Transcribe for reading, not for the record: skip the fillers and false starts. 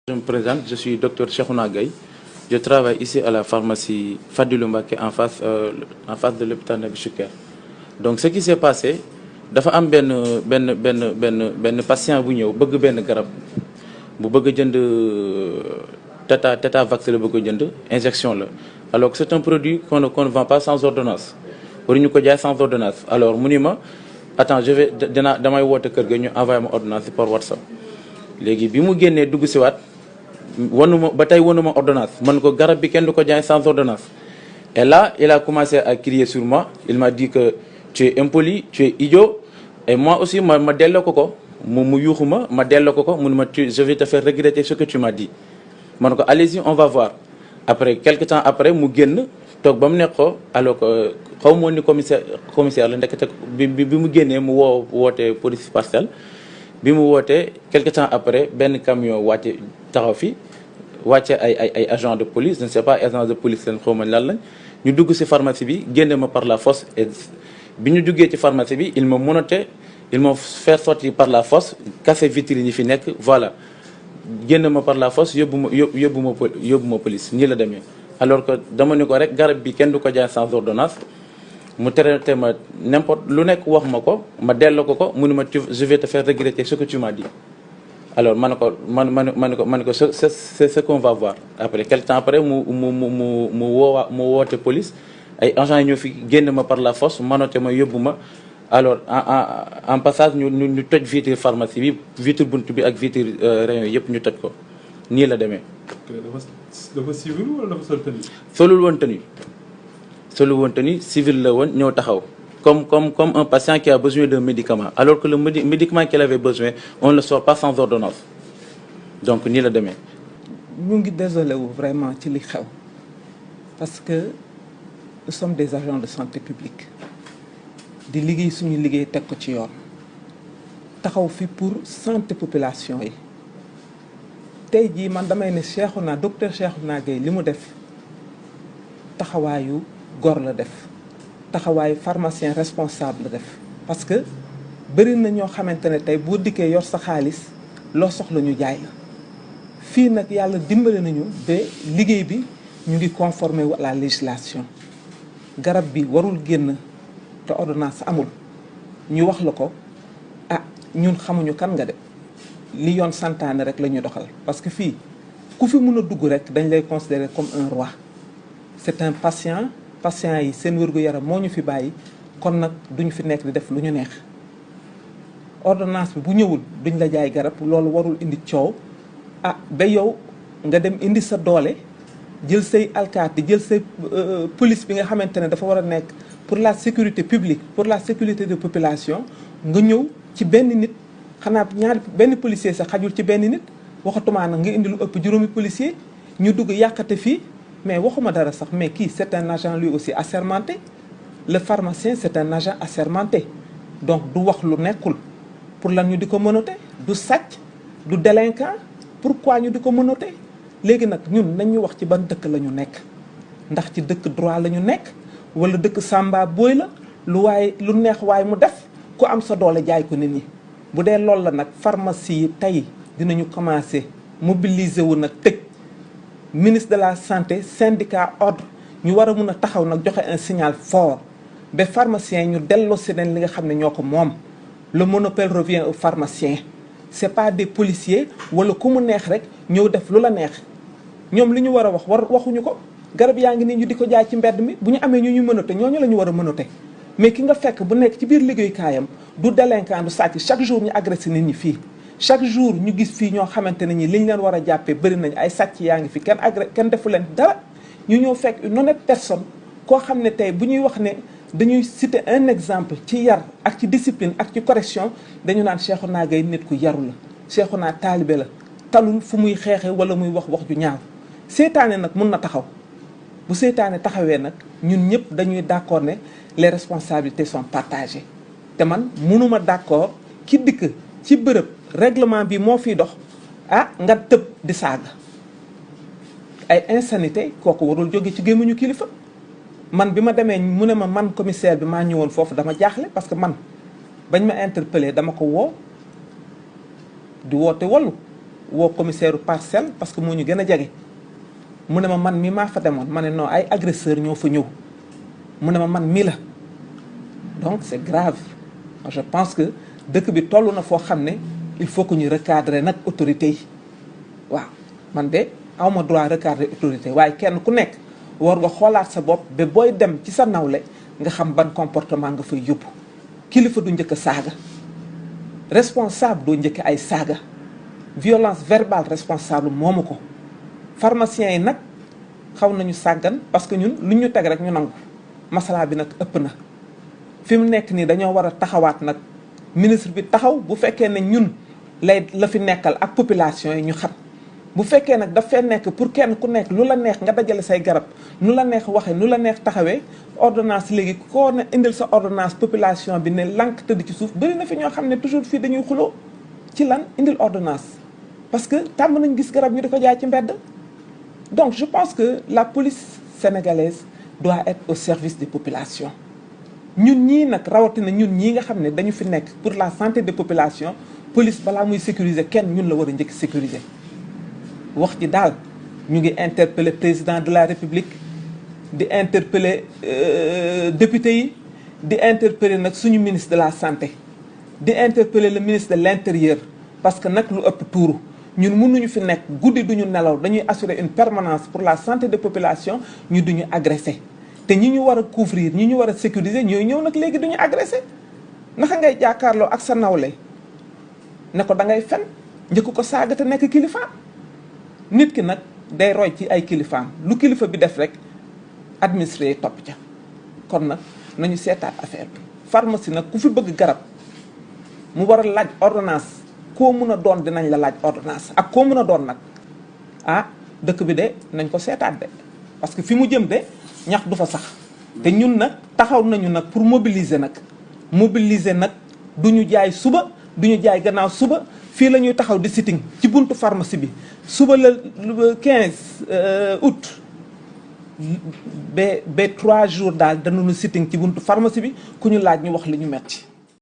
Je me présente, je suis docteur Cheikhouna Gaye. Je travaille ici à la pharmacie Fadilou Mbacké en face de l'hôpital Nabil Choucair. Donc ce qui s'est passé, dafa am benn patient bu ñëw bëgg benn garab bu bëgg jënd Tetavax la bëgg jënd injection la. Alors que c'est un produit qu'on ne vend pas sans ordonnance. waruñu ko jaay sans ordonnance. Alors mu ni ma attends damay woote kër ga ñu envoyé ma ordonnance par WhatsApp. léegi bi mu génnee dugg si waat ba tey wanuma ordonnance man ko garab bi kenn du ko jaay sans ordonnance. Et là il a commencé à crier sur moi. Il m'a dit que tu es impoli, tu es idiot. Et moi aussi ma delloo ko mu yuuxu ma delloo ko mu ne ma je vais te faire regretter ce que tu m'as dit. man ko allez-y on va voir. Après quelque temps après mu génn toog ba mu nekk ko alors que xaw ma woon ni commissaire la ndekete bi mu génnee mu woote police parcelle. bi mu wootee quelque temps après benn camion wàcce taxaw fi wàcce ay agent de police je ne sais pas agent de police leen xaw ma lan lañ ñu dugg ci pharmacie bi génne ma par la force. Et bi ñu duggee ci pharmacie bi ils m'ont menotté, ils m'ont fait sortir par la force cassé vitrine yi fi nekk voilà génn ma par la force yóbbu ma police nii la demee. Alors que dama ne ko rek garab bi kenn du ko jaay sans ordonnance mu traité ma n'importe lu nekk wax ma ko ma delloo ko mu ne ma je vais te faire regretter ce que tu m'as dit. Alors man ko c'est ce qu'on va voir. Après quelque temps après mu woote police ay agents yi ñoo fi génn ma par la force manote ma yóbbu ma. Alors en passage ñu toj vitre pharmacie bi vitre bunt bi ak vitre rayon yëpp ñu toj ko nii la demee. dafa civil wala dafa sol tenue? solul woon tenue civil la woon ñëw taxaw comme un patient qui a besoin d'un médicament alors que le médicament qu'il avait besoin on ne le sort pas sans ordonnance. Donc nii la demee. ñu ngi désolé wu vraiment ci li xew parce que nous sommes des agents de santé publique di liggéey suñu liggéey teg ko ci yoon taxaw fi pour santé population yi. tey jii man damay ne docteur Cheikhouna Gaye li mu def taxawaayu góor la def taxawaayu pharmacien responsable la def parce que bëri na ñoo xamante ne tey boo dikkee yor sa xaalis loo soxla ñu jaay la fii nag yàlla dimbali nañu ba liggéey bi ñu ngi conformé wu à la législation garab bi warul génn te ordonnance amul ñu wax la ko ñun xamuñu kan nga de li yoon santaane rek la ñuy doxal parce que fii ku fi mun a dugg rek dañ lay considérer comme un roi. C'est un patient yi seen wér-gu-yaram moo ñu fi bàyyi kon nag duñu fi nekk di def lu ñu neex ordonnance bi bu ñëwul duñ la jaay garab loolu warul indi coow ba yow nga dem indi sa doole jël say alkaati jël say police bi nga xamante ne dafa war a nekk pour la sécurité publique pour la sécurité de population nga ñëw ci benn nit. xanaa benn policier sax xajul ci benn nit waxatumaa nag nga indi lu ëpp juróomi policier ñu dugg yàqate fii mais waxuma dara sax mais kii c'est un agent lui aussi assermenté. Le pharmacien c'est un agent assermenté donc du wax lu nekkul pour lan ñu di ko menotté du sàcc du délinquant pourquoi ñu di ko menotté. léegi nag ñun nañ ñu wax ci ban dëkk la ñu nekk ndax ci dëkk droit la ñu nekk wala dëkk samba booy la lu neex waaye mu def ku am sa doole jaay ko nit ñi. bu dee loolu la nag pharmacie yi tey dinañu commencer mobiliser wu nag tëj ministre de la santé syndicat ordre ñu war a mun a taxaw nag joxe un signal fort ba pharmaciens ñu delloo si leen li nga xam ne ñoo ko moom. Le monopole revient aux pharmaciens c'est pas des policiers wala ku mu neex rek ñëw def lu la neex ñoom li ñu war a waxuñu ko garab yaa ngi nii ñu di ko jaay ci mbedd mi bu ñu amee ñu mënote ñooñu la ñu war a mënote. Mais ki nga fekk bu nekk ci biir liggéeyukaayam du délinquant du sàcc chaque jour ñu agressé nit ñi fii chaque jour ñu gis fii ñoo xamante ne ñi liñ leen war a jàppee bëri nañ ay sàcc yaa ngi fi kenn defu leen dara ñu ñëw fekk une honnête personne koo xam ne tey bu ñuy wax ne dañuy citer un exemple ci yar ak ci discipline ak ci correction dañu naan Cheikhouna Gaye nit ku yaru la Cheikhouna taalibe la talul fu muy xeexe wala muy wax ju ñaaw seytaane nag mun na taxaw bu seytaane taxawee nag ñun ñëpp dañuy d'accord ne les responsabilités sont partagées te man mënuma d'accord ki dikk ci bërëb règlement bi moo fiy dox nga tëb di saaga ay insanité kooku warul jóge ci gémmiñu kilifa. Man bi ma demee mu ne ma man commissaire bi maa ñëwoon foofu dama jaaxle parce que man bañ ma interpellé dama ko woo di woote wallu woo commissaire Parcelles parce que moo ñu gën a jege mu ne ma man mi maa fa demoon ma ne non ay agresseurs ñoo fa ñëw mu ne ma man mi la donc c'est grave. Je pense que dëkk bi toll na foo xam ne il faut que ñu recadrer nag autorités yi waaw man de awma droit recadrer autorité waaye kenn ku nekk war nga xoolaat sa bopp ba booy dem ci sa nawle nga xam ban comportement nga fay yóbbu kilifa du njëkk a saaga responsable doo njëkk ay saaga violence verbale responsable moomu ko pharmaciens yi nag xaw nañu sàggan parce que ñun lu ñu teg rek ñu nangu masala bi nag ëpp na fi mu nekk nii dañoo war a taxawaat nag ministre bi taxaw bu fekkee ne ñun la fi nekkal ak population yi ñu xam bu fekkee nag daf fee nekk pour kenn ku nekk lu la neex nga dajale say garab nu la neex waxee nu la neex taxawee ordonnance léegi koo ne indil sa ordonnance population bi ne lànk tëdd ci suuf bëri na fi ñoo xam ne toujours fii dañuy xuloo ci lan indil ordonnance parce que tàmm nañ gis garab ñu di ko jaay ci mbedd. Donc je pense que la police sénégalaise doit être au service des populations ñun ñii nag rawatina ñun ñii nga xam ne dañu fi nekk pour la santé des populations police balaa muy sécuriser kenn ñun la war a njëkk sécuriser. wax ji daal ñu ngi interpeller président de la république di interpeller député yi di interpeller nag suñu ministre de la santé di interpeller le ministre de l'intérieur parce que nag lu ëpp tuuru ñun mënuñu fi nekk guddi duñu nelaw dañuy assurer une permanence pour la santé des populations ñu duñu agressé te ñi ñu war a couvrir ñi ñu war a sécuriser ñooy ñëw nag léegi duñu agressé naka ngay jàkkaarloo ak sa nawle ne ko da ngay fen njëkk ko saaga te nekk kilifaam nit ki nag day roy ci ay kilifaam lu kilifa bi def rek administré topp ca kon nag nañu seetaat affaire bi pharmacie nag ku fi bëgg garab mu war a laaj ordonnance koo mën a doon dinañ la laaj ordonnance ak koo mën a doon nag ah dëkk bi de nañ ko seetaat de parce que fi mu jëm de ñax du fa sax te ñun nag taxaw nañu nag pour mobiliser nag du ñu jaay suba du ñu jaay gannaaw suba fii la ñuy taxaw di sitting ci buntu pharmacie bi suba la 15 août ba 3 jours daal danañu sitting ci buntu pharmacie bi ku ñu laaj ñu wax li ñu metti